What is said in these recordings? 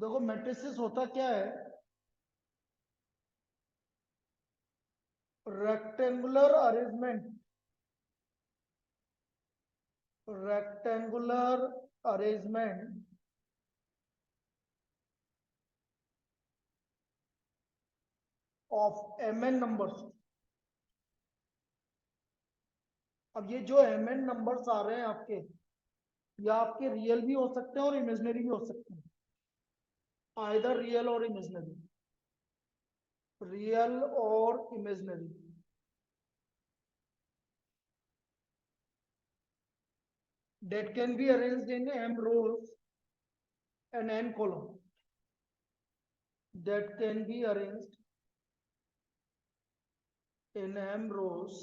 देखो मैट्रिसेस होता क्या है, rectangular arrangement of M N numbers. अब ये जो एम एन नंबर्स आ रहे हैं आपके, या आपके रियल भी हो सकते हैं और इमेजिनरी भी हो सकते हैं, आइदर रियल और imaginary. that can be arranged in m rows and n column. That can be arranged in m rows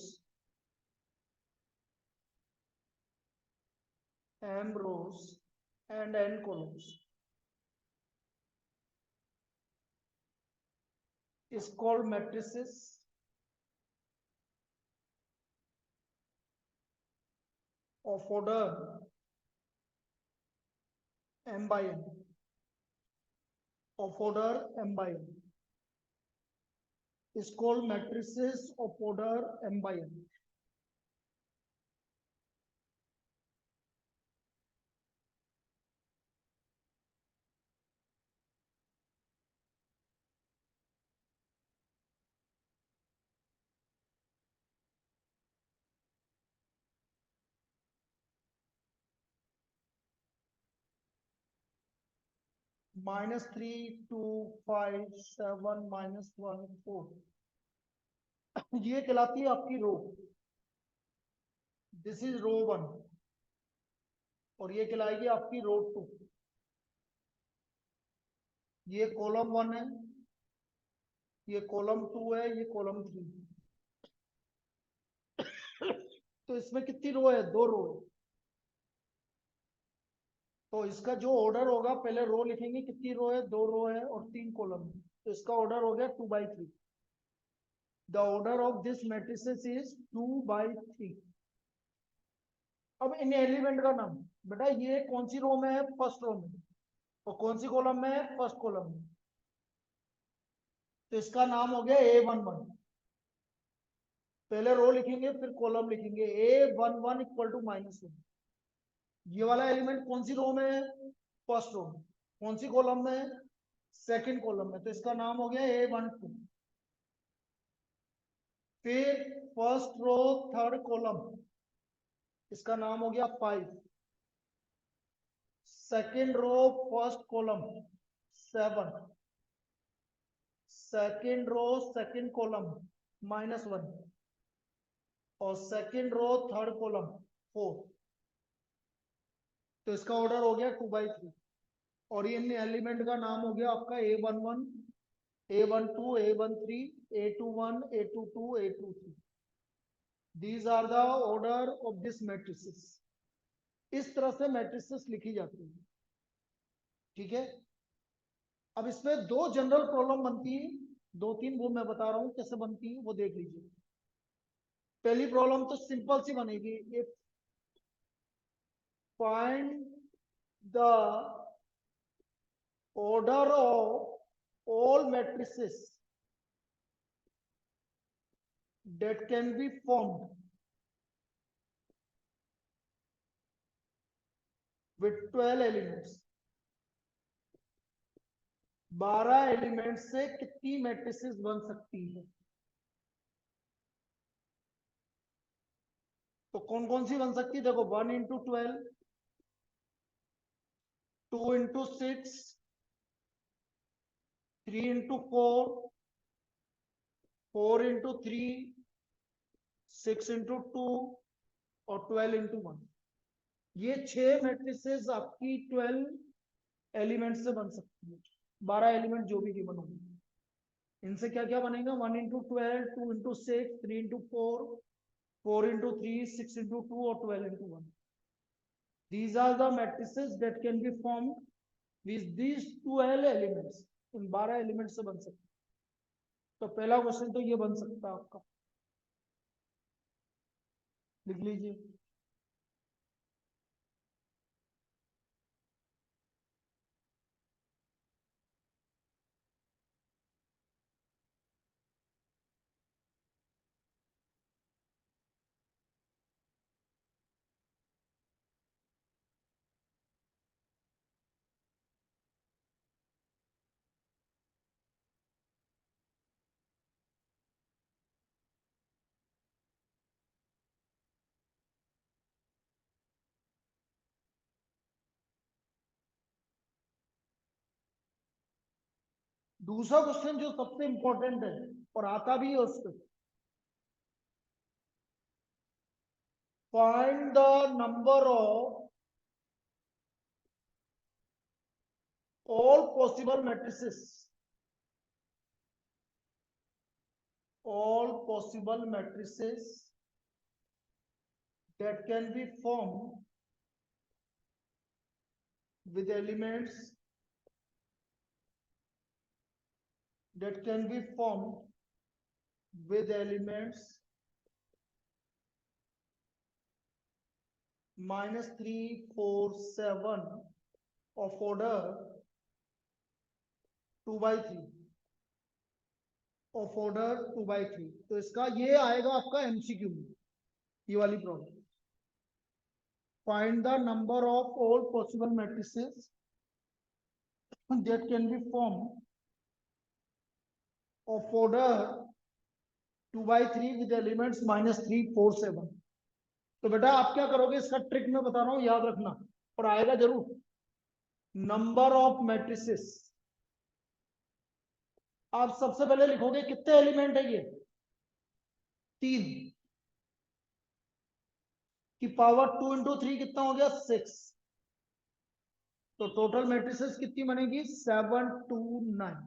and n columns is called matrices of order m by n, is called matrices of order m by n. -3, 2, 5, 7, -1, 4 ये कहलाती है आपकी रो। This is रो 1 और ये कहलाएगी आपकी रो 2। ये column 1 है, ये कॉलम 2 है, ये कॉलम 3। तो इसमें कितनी रो है? 2 रो है। तो इसका जो ऑर्डर होगा, पहले रो लिखेंगे, कितनी रो है? 2 रो है और 3 कॉलम है, तो इसका ऑर्डर हो गया 2/3। The order of this matrices is 2/3। अब इन एलिमेंट का नाम, बेटा ये कौन सी रो में है? फर्स्ट रो में। और कौन सी कॉलम में है? फर्स्ट कॉलम में। तो इसका नाम हो गया A11। पहले रो लिखेंगे फिर कॉलम लिखेंगे। A11 equal to -1। ये वाला एलिमेंट कौन सी रो में है? फर्स्ट रो में। कौन सी कॉलम में है? सेकंड कॉलम में। तो इसका नाम हो गया A12। फिर फर्स्ट रो थर्ड कॉलम, इसका नाम हो गया 5। Second row first column 7। Second row second column -1 और सेकंड रो थर्ड कॉलम 4। तो इसका ऑर्डर हो गया 2/3। और ये एलिमेंट का नाम हो गया आपका A11, A12, A13, A21, A22, A23। These are the order of this matrices। इस तरह से मैट्रिसेस लिखी जाती है, ठीक है। अब इसमें 2 जनरल प्रॉब्लम बनती है, 2-3 वो मैं बता रहा हूं कैसे बनती है, वो देख लीजिए। पहली प्रॉब्लम तो सिंपल सी बनेगी, if find the order of all matrices that can be formed with 12 elements। 12 element से कितनी मैट्रिसेस बन सकती है? तो कौन कौन सी बन सकती है? देखो 1 × 12, 2 × 6, 3 × 4, 4 × 3, 6 × 2 और 12 × 1। ये 6 मैट्रिसेस आपकी 12 एलिमेंट से बन सकती है। 12 एलिमेंट जो भी गिवन होंगे, इनसे क्या क्या बनेगा? 1 × 12, 2 × 6, 3 × 4, 4 × 3, 6 × 2 और 12 × 1। These are the matrices that can be formed with these 12 elements। In 12 element से बन सकते। तो पहला क्वेश्चन तो ये बन सकता है आपका, लिख लीजिए। दूसरा क्वेश्चन जो सबसे इंपॉर्टेंट है और आता भी है उस पर, find the number of all possible matrices, all possible matrices that can be formed with elements that can be formed with elements -3, 4, 7 of order 2/3 of order 2/3। तो इसका ये आएगा आपका एमसीक्यू में, ये वाली problem. Find the number of all possible matrices that can be formed of order 2/3 with elements -3, 4, 7। तो बेटा आप क्या करोगे, इसका ट्रिक मैं बता रहा हूं, याद रखना और आएगा जरूर। नंबर ऑफ मैट्रिसेस, आप सबसे पहले लिखोगे कितने एलिमेंट है ये, 3 की पावर 2 इंटू 3 कितना हो गया, 6। तो टोटल मैट्रिसेस कितनी बनेगी, 7, 2, 9।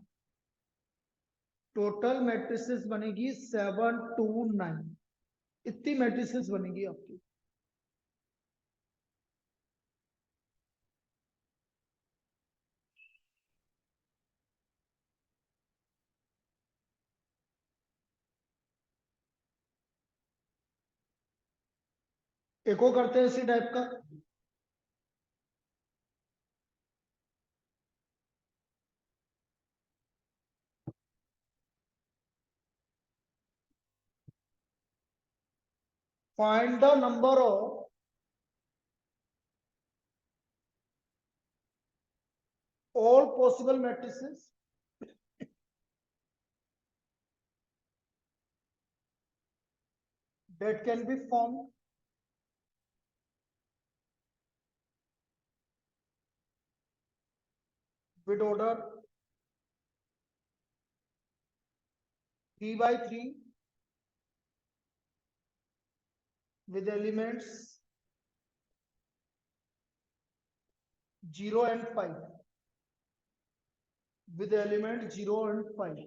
टोटल मैट्रिसेस बनेगी 7, 2, 9। इतनी मैट्रिसेस बनेगी आपकी। एक और करते हैं इसी टाइप का। Find the number of all possible matrices that can be formed with order 3/3 with elements 0 and 5, with element 0 and 5।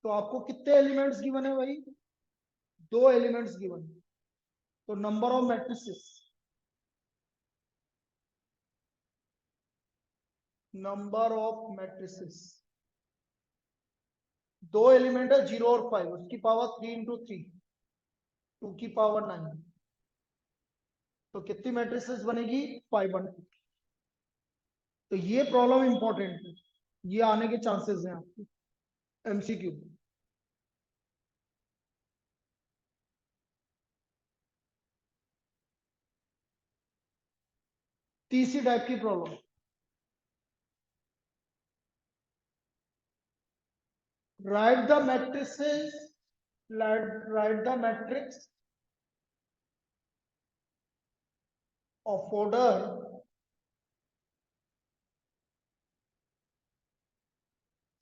तो आपको कितने एलिमेंट्स गिवन है भाई, 2 एलिमेंट्स गिवन। तो number of matrices, number of matrices, 2 element है 0 और 5, उसकी पावर 3 इंटू 3, 2 की पावर 9। तो कितनी मैट्रिसेस बनेगी, 5 बनेगी। तो ये प्रॉब्लम इंपॉर्टेंट है, ये आने के चांसेस हैं आपके एमसीक्यू। तीसरी टाइप की problem, write the matrices, write the matrix of order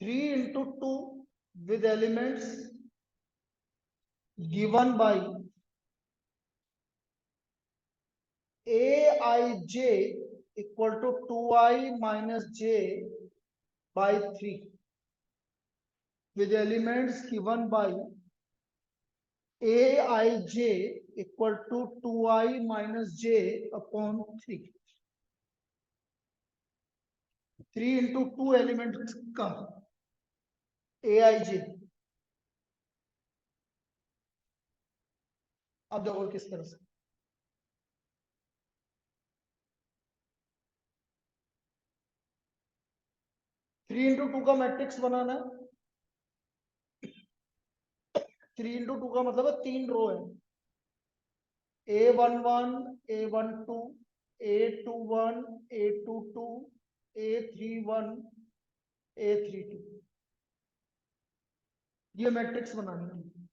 3 into 2 with elements given by aij equal to 2i minus j by 3 with elements given by aij equal to 2i minus j upon 3। 3 into 2 element का aij। अब देखो किस तरह से, 3 into 2 का matrix बनाना है। 3 into 2 का मतलब है 3 रो है, A11, A12, A21, A22, A31, A32, ये मैट्रिक्स बनानी है।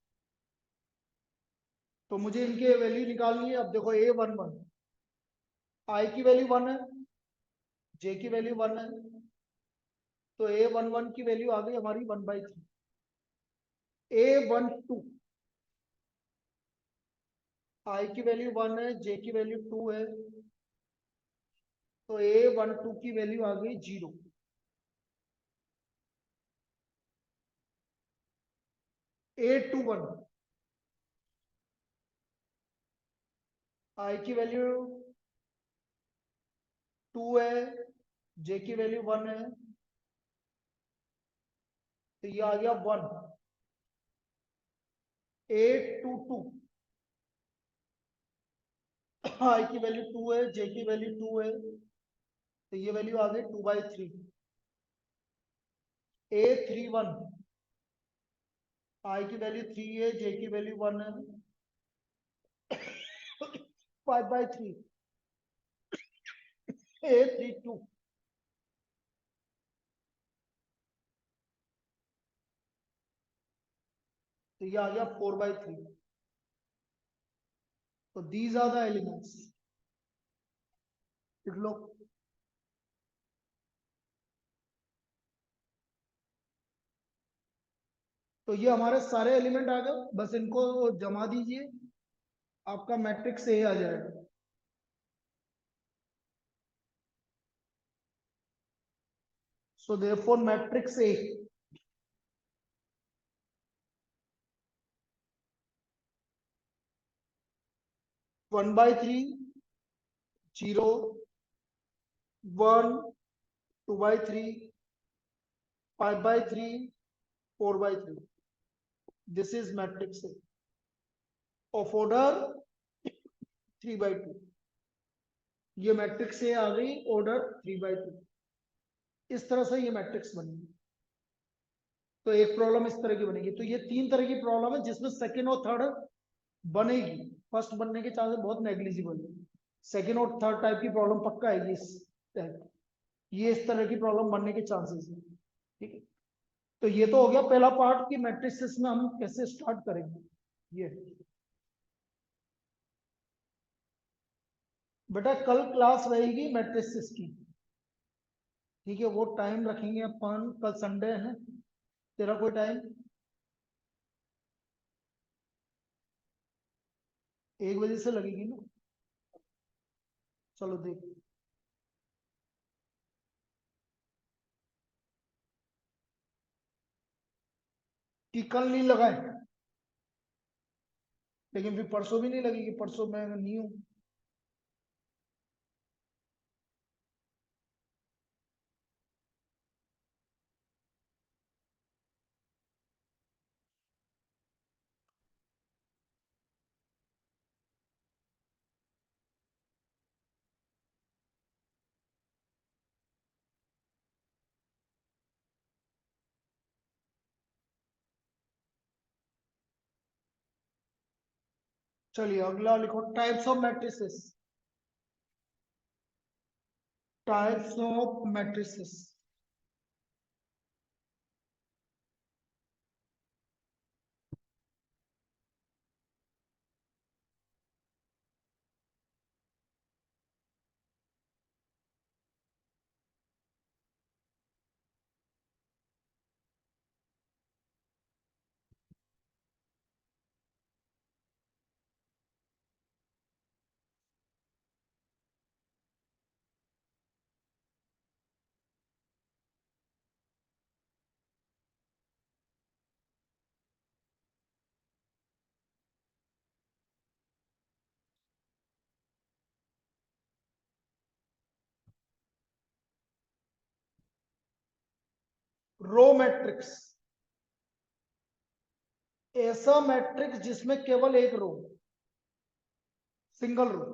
तो मुझे इनके वैल्यू निकालनी है। अब देखो A11, I की वैल्यू 1 है, J की वैल्यू 1 है, तो A11 की वैल्यू आ गई हमारी 1/3। A12 I की वैल्यू 1 है, J की वैल्यू 2 है, तो A12 की वैल्यू आ गई 0। A21 I की वैल्यू 2 है, J की वैल्यू 1 है, तो ये आ गया 1। A22 I की वैल्यू 2 है, J की वैल्यू 2 है, तो ये वैल्यू आ गई 2/3। A31 I की वैल्यू 3 है, J की वैल्यू 1 है, 5/3। A32 तो ये आ गया 4/3। तो दीज आर द एलिमेंट्स, लिख लो। तो ये हमारे सारे एलिमेंट आ गए, बस इनको जमा दीजिए, आपका मैट्रिक्स ए आ जाएगा। So therefore matrix A 1/3, 0, 1, 2/3, 5/3, 4/3। This is matrix A of order 3/2। ये मैट्रिक्स ए आ गई ऑर्डर 3/2। इस तरह से ये मैट्रिक्स बनेगी। तो एक प्रॉब्लम इस तरह की बनेगी। तो ये 3 तरह की प्रॉब्लम है जिसमें सेकंड और थर्ड बनेगी। फर्स्ट बनने के चांसेस बहुत नेग्लिजिबल है। सेकंड और थर्ड टाइप की प्रॉब्लम पक्का आएगी इस टाइप। ये इस तरह की प्रॉब्लम बनने के चांसेस है। ठीक है, तो ये तो हो गया पहला पार्ट कि मैट्रिसेस में हम कैसे स्टार्ट करेंगे। ये बेटा कल क्लास रहेगी मैट्रिसेस की। ठीक है, वो टाइम रखेंगे अपन, कल संडे है। तेरा कोई टाइम? 1 बजे से लगेगी ना? चलो देख। कि कल नहीं लगाए, लेकिन फिर परसों भी नहीं लगेगी, परसों मैं नहीं हूँ। चलिए अगला लिखो, types of matrices. Types of matrices. Row matrix, ऐसा मैट्रिक्स जिसमें केवल एक रो, सिंगल रो।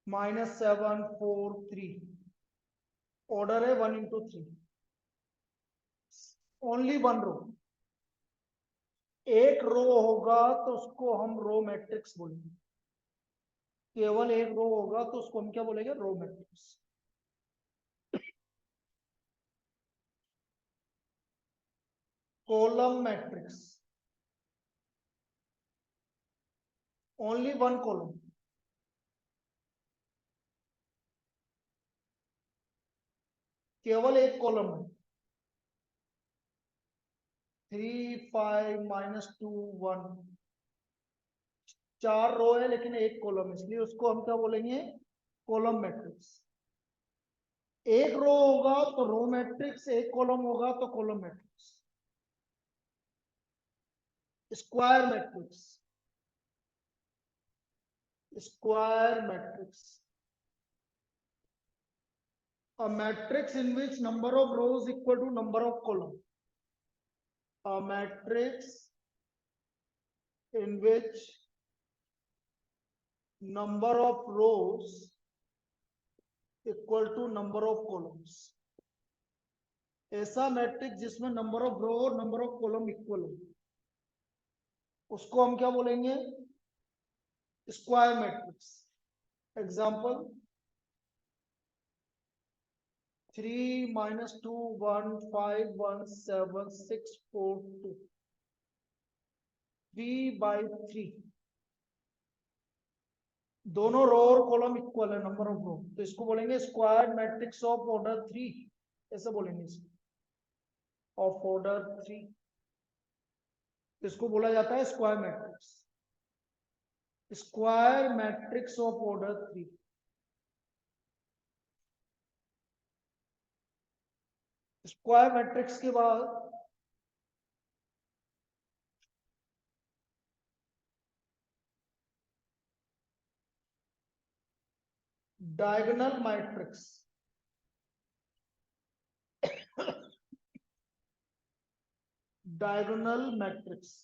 -7 4 3, ऑर्डर है 1 × 3, ओनली वन रो। एक रो होगा तो उसको हम रो मैट्रिक्स बोलेंगे। केवल एक रो होगा तो उसको हम क्या बोलेंगे? Row matrix. Column matrix, only one column. केवल एक कॉलम है, 3 5 -2 1, 4 रो है लेकिन एक कॉलम, इसलिए उसको हम क्या बोलेंगे, कॉलम मैट्रिक्स। एक रो होगा तो रो मैट्रिक्स, एक कॉलम होगा तो column matrix. Square matrix, square matrix, a matrix in which number of rows equal to number of column, a matrix in which number of rows equal to number of columns। ऐसा matrix जिसमें number of रो और number of column equal हो, उसको हम क्या बोलेंगे, square matrix. Example 3 -2 1 5 1 7 6 4 2, 3/3, दोनों रो और कॉलम इक्वल है नंबर ऑफ रो, तो इसको बोलेंगे स्क्वायर मैट्रिक्स ऑफ ऑर्डर 3, ऐसे बोलेंगे इसको, ऑफ ऑर्डर 3, इसको बोला जाता है square matrix, square matrix of order 3। Square matrix के बाद डायगोनल मैट्रिक्स, डायगोनल मैट्रिक्स,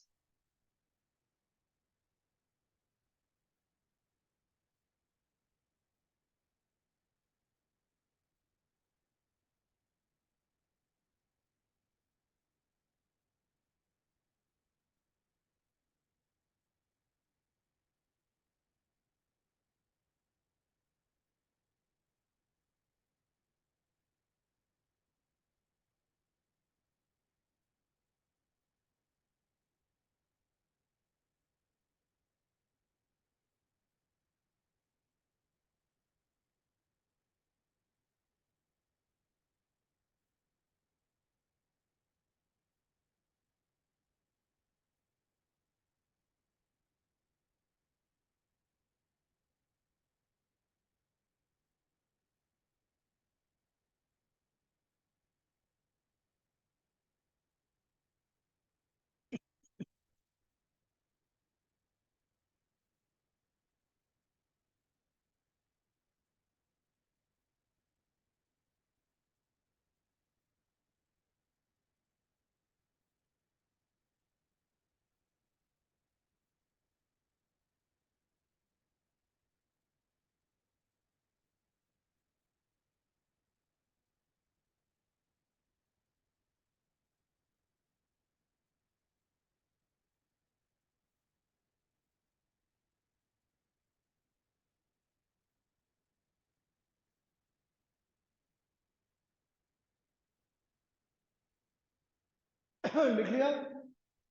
लिख लिया।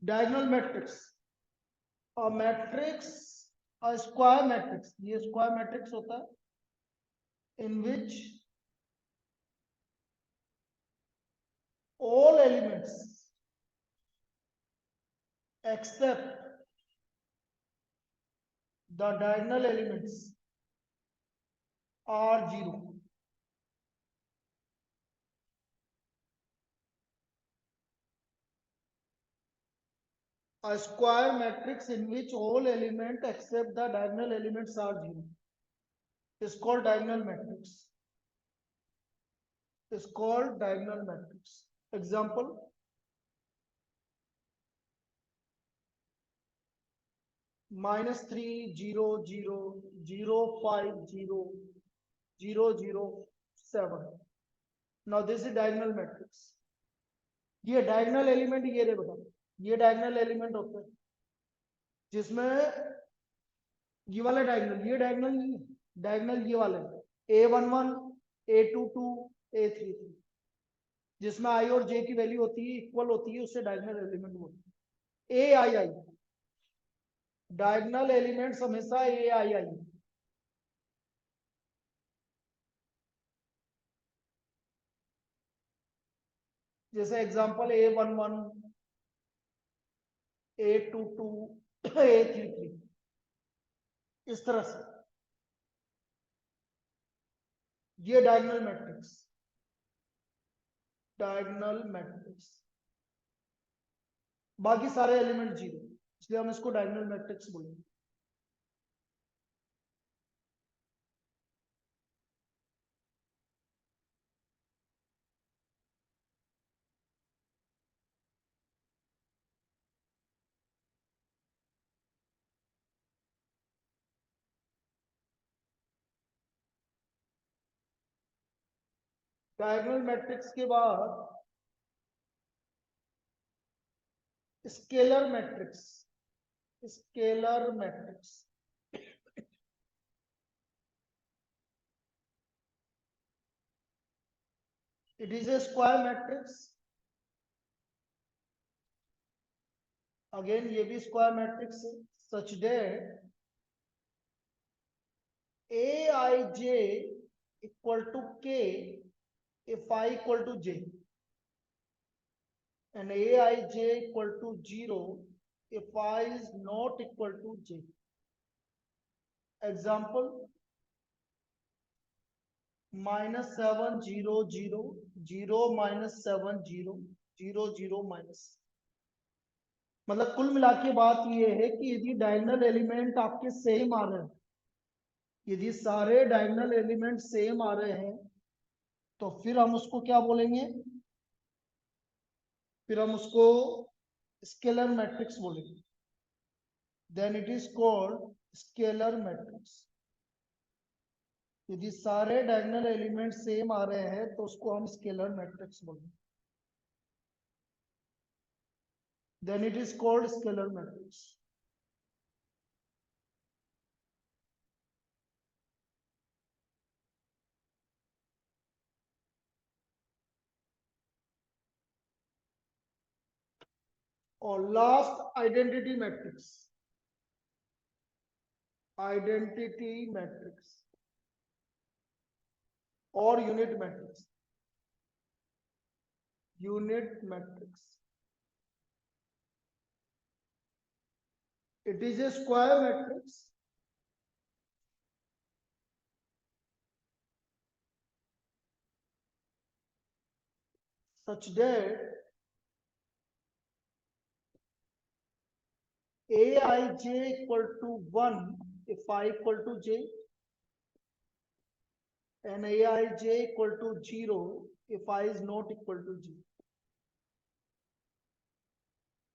Diagonal matrix, matrix, square matrix, ये स्क्वायर मैट्रिक्स होता है इन विच all elements except the diagonal elements are 0। A square matrix in which all elements except the diagonal elements are 0 is called diagonal matrix, is called diagonal matrix। Example -3 0 0 0 5 0 0 0 7। Now this is diagonal matrix। ये diagonal element ये रे बता, ये diagonal element होता है जिसमें ये वाला डायगोनल, ये डायगोनल नहीं, डायगोनल ये वाला है A11 A22 A33, जिसमें आई और जे की वैल्यू होती है इक्वल होती है, उससे डायगोनल एलिमेंट बोलते हैं। ए आई आई, डायगोनल एलिमेंट्स हमेशा ए आई आई। जैसे एग्जांपल A11, A22, A33, इस तरह से ये डायगोनल मैट्रिक्स, बाकी सारे एलिमेंट जीरो, इसलिए हम इसको डायगोनल मैट्रिक्स बोलेंगे। डायगोनल मैट्रिक्स के बाद scalar matrix it is a square matrix, again ये भी स्क्वायर मैट्रिक्स है, such that Aij equal to k if I equal to j and Aij equal to 0 if I is not equal to j. Example -7 0 0 0 -7 0 0 0 minus, मतलब कुल मिला के बात ये है कि यदि डायगोनल एलिमेंट आपके सेम आ रहे हैं, यदि सारे डायगोनल एलिमेंट सेम आ रहे हैं तो फिर हम उसको क्या बोलेंगे, फिर हम उसको स्केलर मैट्रिक्स बोलेंगे, then it is called scalar matrix. यदि सारे डायगोनल एलिमेंट सेम आ रहे हैं तो उसको हम स्केलर मैट्रिक्स बोलेंगे, then it is called scalar matrix. और लास्ट आइडेंटिटी मैट्रिक्स और unit matrix it is a square matrix such that Aij equal to 1 if I equal to j and Aij equal to 0 if I is not equal to j.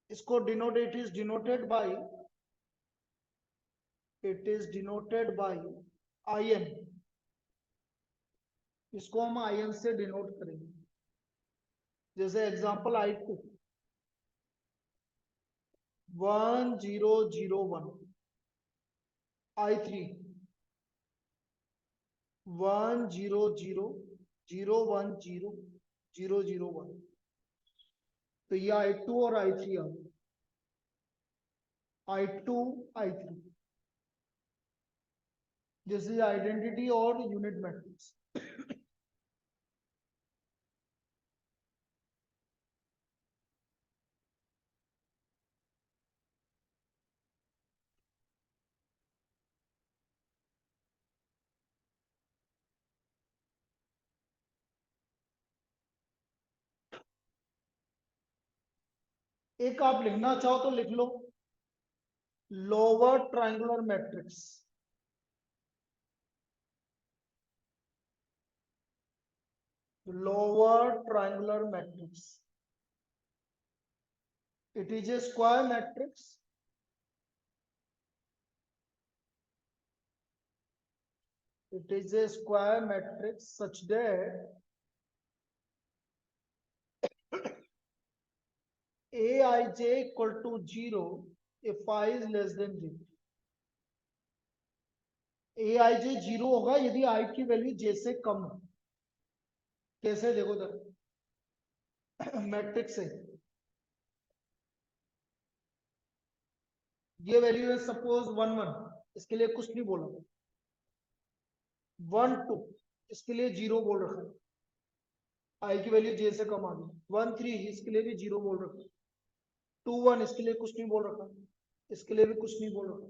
इसको it is denoted by in, इसको हम in से denote करेंगे। जैसे example I2 1 0 0 1, I3 1 0 0 0 1 0 0 0 1, तो ये I2 और I3 आ गए, I2 I3, जैसे आइडेंटिटी और यूनिट मैट्रिक्स। एक आप लिखना चाहो तो लिख लो, lower triangular matrix, it is a square matrix such that Aij equal to 0 if I is less than 0, Aij 0 होगा यदि I की वैल्यू j से कम हो। कैसे देखो जरा, मैट्रिक्स है, ये वैल्यू है सपोज 1 1, इसके लिए कुछ नहीं बोला, 1 2 इसके लिए 0 बोल रखा है, आई की वैल्यू जे से कम आ गई। 1 3 इसके लिए भी 0 बोल रखा, 2 1 इसके लिए कुछ नहीं बोल रखा, इसके लिए भी कुछ नहीं बोल रखा,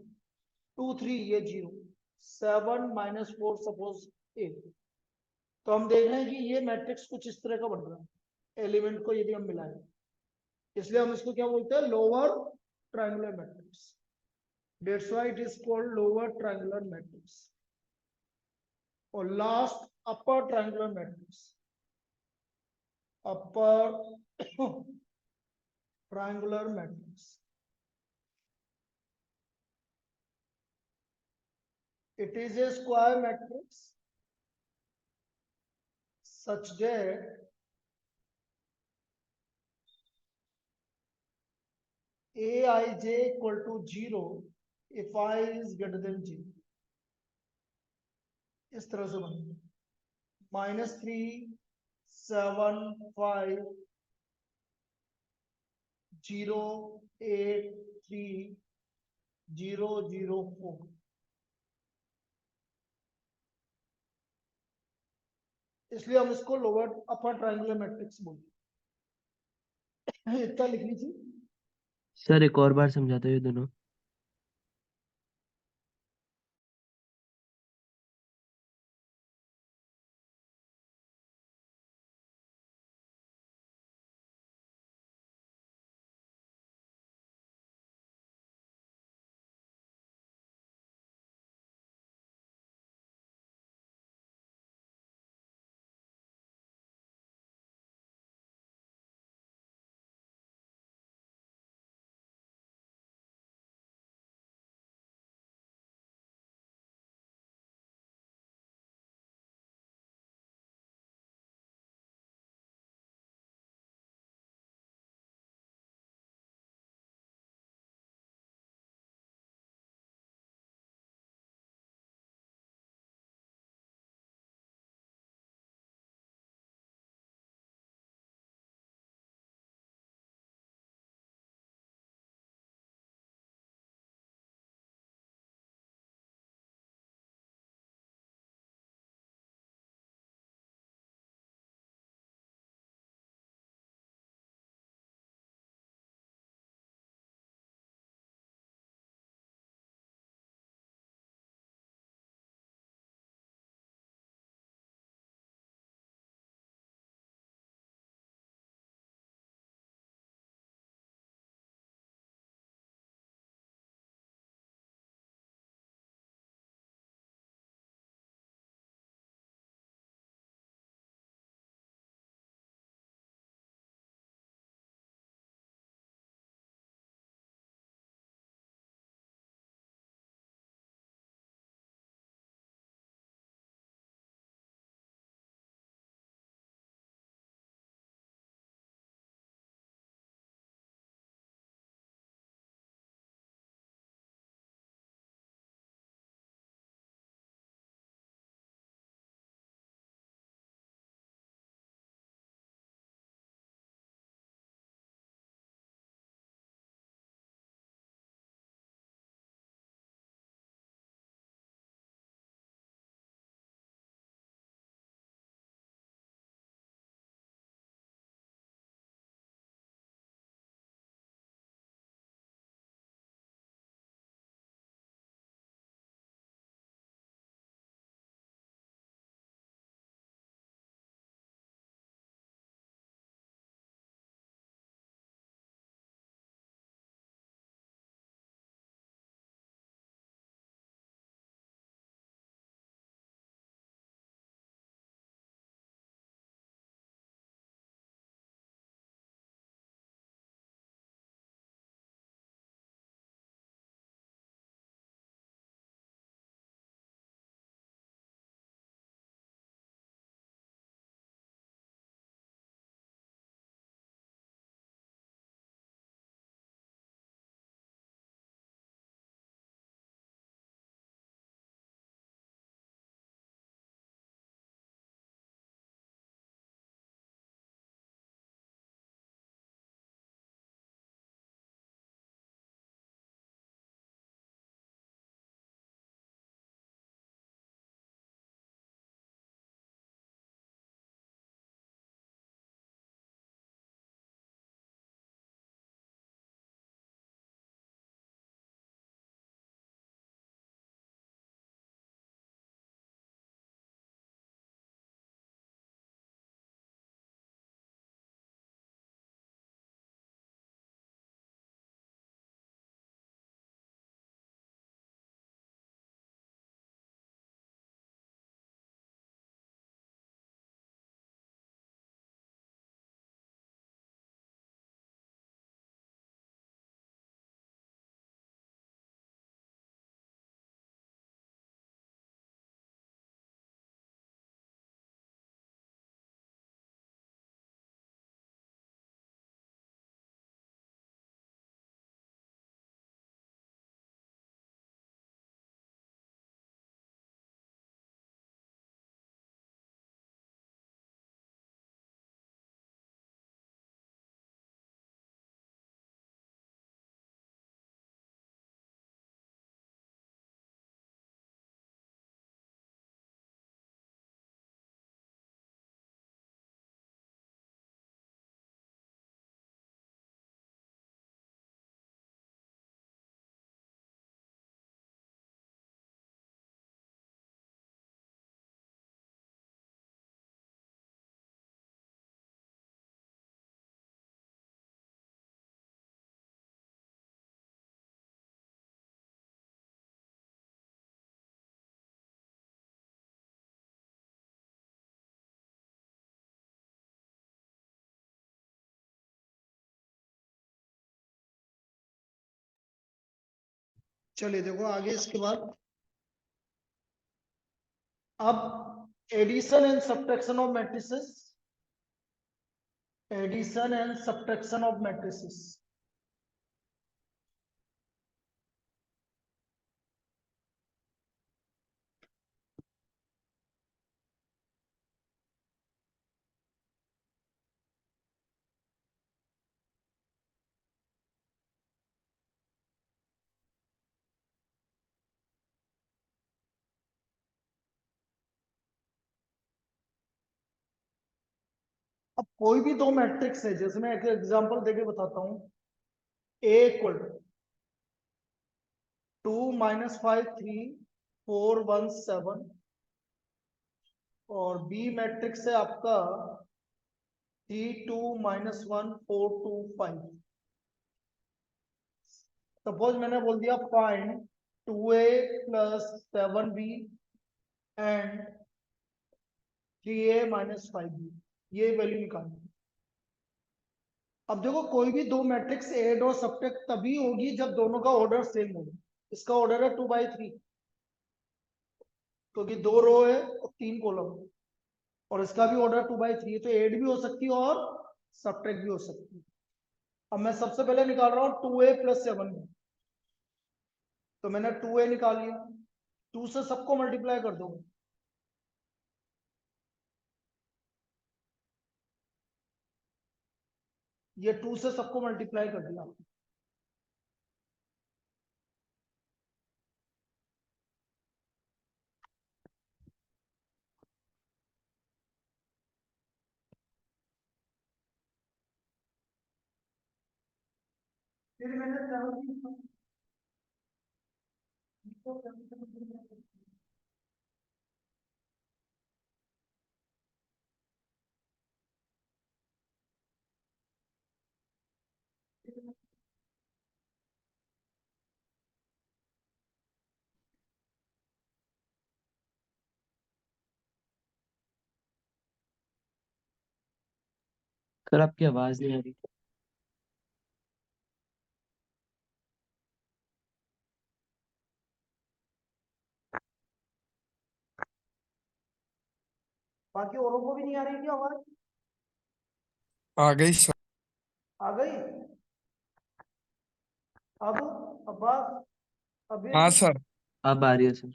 2 3 ये 0, 7 -4 सपोज 8। तो हम देख रहे हैं कि ये मैट्रिक्स कुछ इस तरह का बन रहा है एलिमेंट को यदि हम मिलाएं, इसलिए हम इसको क्या बोलते हैं, lower triangular matrix. That's why it is called lower triangular matrix. और last upper triangular matrix, upper triangular matrix. It is a square matrix such that Aij equal to 0 if I is greater than j। इस तरह से बनेगा -3 7 5 0 8 3 0 0 4। इसलिए हम इसको lower upper triangular matrix बोलते हैं। इतना लिख लीजिए। सर एक और बार समझाते हुए दोनों। चलिए देखो आगे इसके बाद, अब addition and subtraction of matrices, addition and subtraction of matrices. अब कोई भी दो मैट्रिक्स है, जैसे मैं एक एग्जांपल देके बताता हूं, ए इक्वल टू 2 - 5 3 4 1 7, और बी मैट्रिक्स है आपका 3 2 - 1 4 2 5। सपोज मैंने बोल दिया find 2a + 7b and 3a - 5b, ये वैल्यू निकालनी। अब देखो कोई भी दो मैट्रिक्स एड और सब्ट्रैक्ट तभी होगी जब दोनों का ऑर्डर सेम हो। इसका ऑर्डर है 2/3, क्योंकि 2 रो है और 3 कॉलम, और इसका भी ऑर्डर 2/3 है, तो एड भी हो सकती है और सब्ट्रैक्ट भी हो सकती है। अब मैं सबसे पहले निकाल रहा हूँ 2a + 7b, तो मैंने 2a निकाल लिया, 2 से सबको मल्टीप्लाई कर दो, ये 2 से सबको मल्टीप्लाई कर दिया। फिर मैंने 7 सर आपकी आवाज नहीं आ रही। बाकी औरों को भी नहीं आ रही थी आवाज? आ गई सर। आ गई? अब अब्बास, अभी हाँ सर। अब आ रही है सर।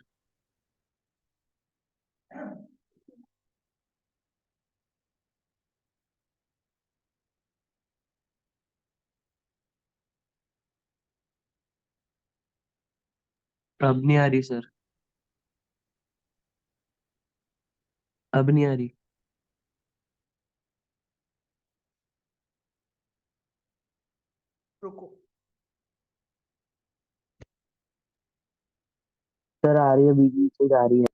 अब नहीं आ रही सर, अब नहीं आ रही। रुको, सर आ रही है, बीच बीच से आ रही है।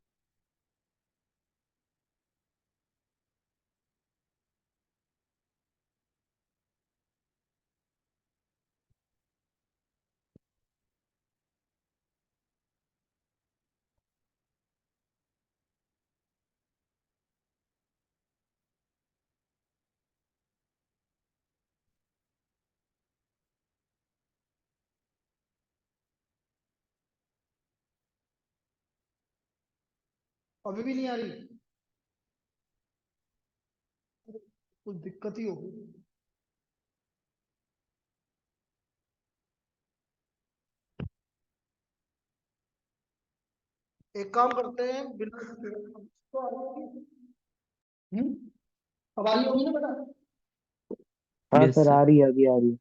अभी भी नहीं आ रही? कुछ दिक्कत ही होगी। एक काम करते हैं, बिना तो आ रही होगी। अब आ रही होगी ना बेटा? हाँ यस सर सर। आ रही है, अभी आ रही है।